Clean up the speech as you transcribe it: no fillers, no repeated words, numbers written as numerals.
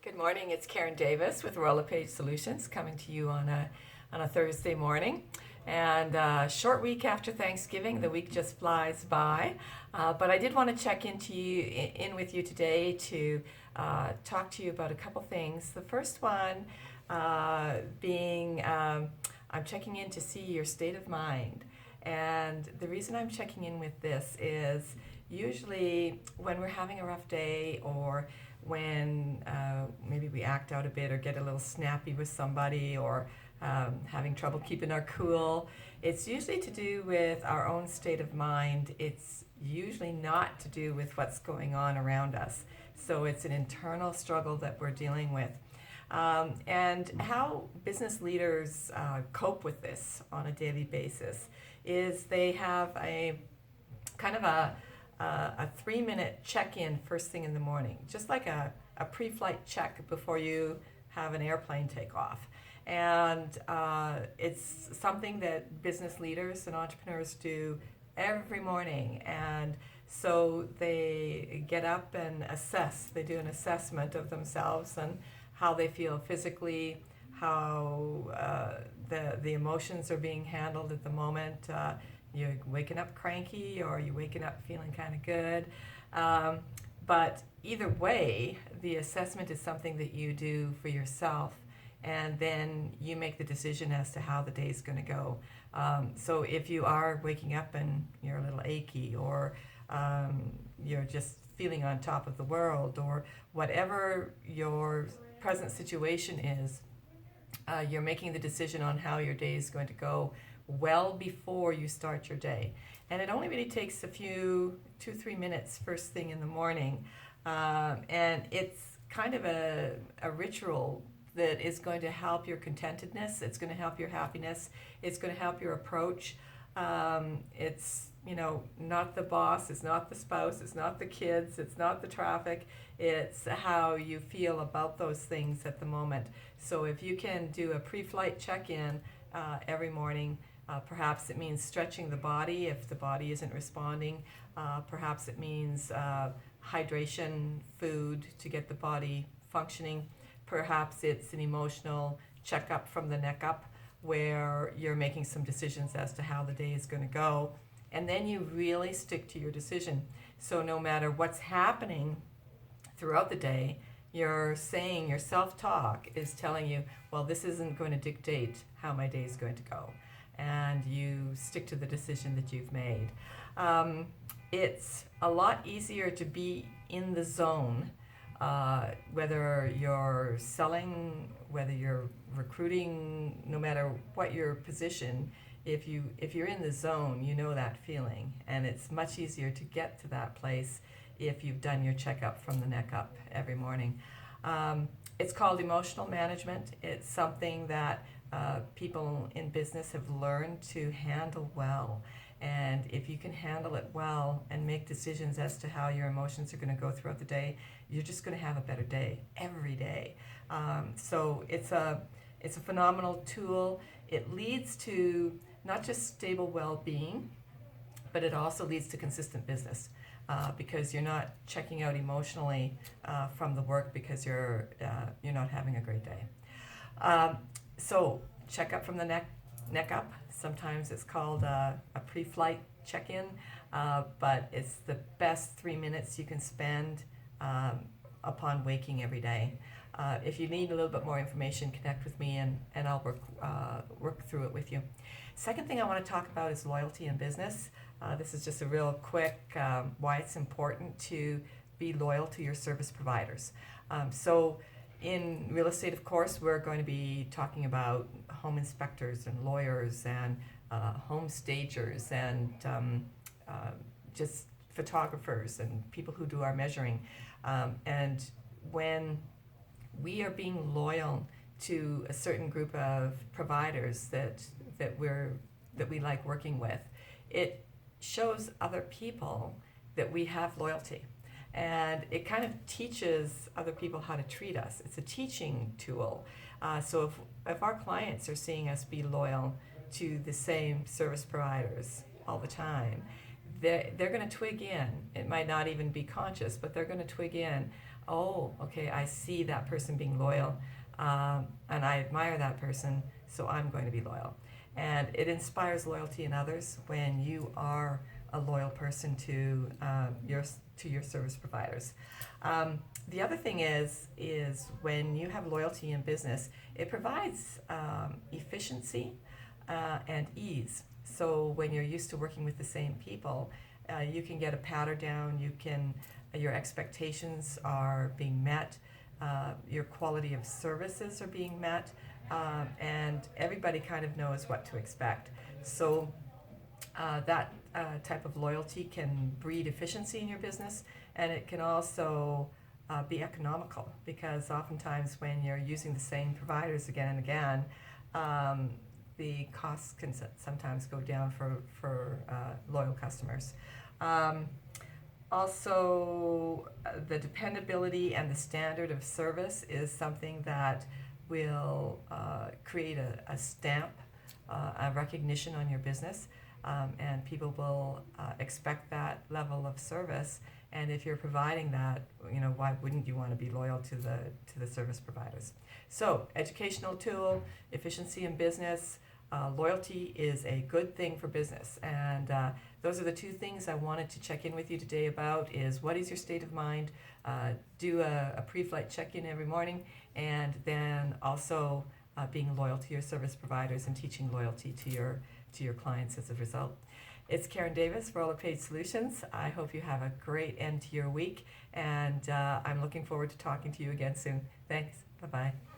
Good morning. It's Karen Davis with Royal LePage Solutions coming to you on a Thursday morning. And short week after Thanksgiving, the week just flies by. But I did want to check in with you today to talk to you about a couple things. The first one being I'm checking in to see your state of mind. And the reason I'm checking in with this is usually when we're having a rough day or when maybe we act out a bit or get a little snappy with somebody or having trouble keeping our cool, it's usually to do with our own state of mind. It's usually not to do with what's going on around us. So it's an internal struggle that we're dealing with. And how business leaders cope with this on a daily basis is they have a kind of a 3-minute check-in first thing in the morning, just like a pre-flight check before you have an airplane take off. And it's something that business leaders and entrepreneurs do every morning. And so they get up and assess. They do an assessment of themselves and how they feel physically, how the emotions are being handled at the moment. You're waking up cranky or you're waking up feeling kind of good. But either way, the assessment is something that you do for yourself, and then you make the decision as to how the day is going to go. So if you are waking up and you're a little achy or you're just feeling on top of the world or whatever your present situation is, you're making the decision on how your day is going to go well before you start your day. And it only really takes a few, 2-3 minutes first thing in the morning. And it's kind of a ritual that is going to help your contentedness. It's going to help your happiness. It's going to help your approach. It's, not the boss. It's not the spouse. It's not the kids. It's not the traffic. It's how you feel about those things at the moment. So if you can do a pre-flight check-in every morning, perhaps it means stretching the body if the body isn't responding. Perhaps it means hydration, food to get the body functioning. Perhaps it's an emotional checkup from the neck up where you're making some decisions as to how the day is going to go. And then you really stick to your decision. So no matter what's happening throughout the day, you're saying your self-talk is telling you, well, this isn't going to dictate how my day is going to go. And you stick to the decision that you've made. It's a lot easier to be in the zone, whether you're selling, whether you're recruiting, no matter what your position. If you're in the zone, you know that feeling, and it's much easier to get to that place if you've done your checkup from the neck up every morning. It's called emotional management. It's something that people in business have learned to handle well. And if you can handle it well and make decisions as to how your emotions are going to go throughout the day, you're just going to have a better day every day. So it's a phenomenal tool. It leads to not just stable well-being, but it also leads to consistent business. Because you're not checking out emotionally from the work because you're not having a great day. So check up from the neck up. Sometimes it's called a pre-flight check-in, but it's the best 3 minutes you can spend upon waking every day. If you need a little bit more information, connect with me and I'll work through it with you. Second thing I want to talk about is loyalty in business. This is just a real quick why it's important to be loyal to your service providers. So in real estate, of course, we're going to be talking about home inspectors and lawyers and home stagers and just photographers and people who do our measuring. And when we are being loyal to a certain group of providers that we like working with, it shows other people that we have loyalty. And it kind of teaches other people how to treat us. It's a teaching tool. So if our clients are seeing us be loyal to the same service providers all the time, they're going to twig in. It might not even be conscious, but they're going to twig in. oh, okay, I see that person being loyal, and I admire that person, so I'm going to be loyal. And it inspires loyalty in others when you are a loyal person to your service providers. The other thing is when you have loyalty in business, it provides efficiency and ease. So when you're used to working with the same people, you can get a patter down. Your expectations are being met. Your quality of services are being met, and everybody kind of knows what to expect. So that type of loyalty can breed efficiency in your business, and it can also be economical, because oftentimes when you're using the same providers again and again, the costs can sometimes go down for loyal customers. Also, the dependability and the standard of service is something that will create a stamp, a recognition on your business, and people will expect that level of service. And if you're providing that, why wouldn't you want to be loyal to the service providers? So, educational tool, efficiency in business. Loyalty is a good thing for business, and those are the two things I wanted to check in with you today about. Is what is your state of mind? Do a pre-flight check-in every morning, and then also being loyal to your service providers and teaching loyalty to your clients as a result. It's Karen Davis for Roller Page Solutions. I hope you have a great end to your week, and I'm looking forward to talking to you again soon. Thanks. Bye-bye.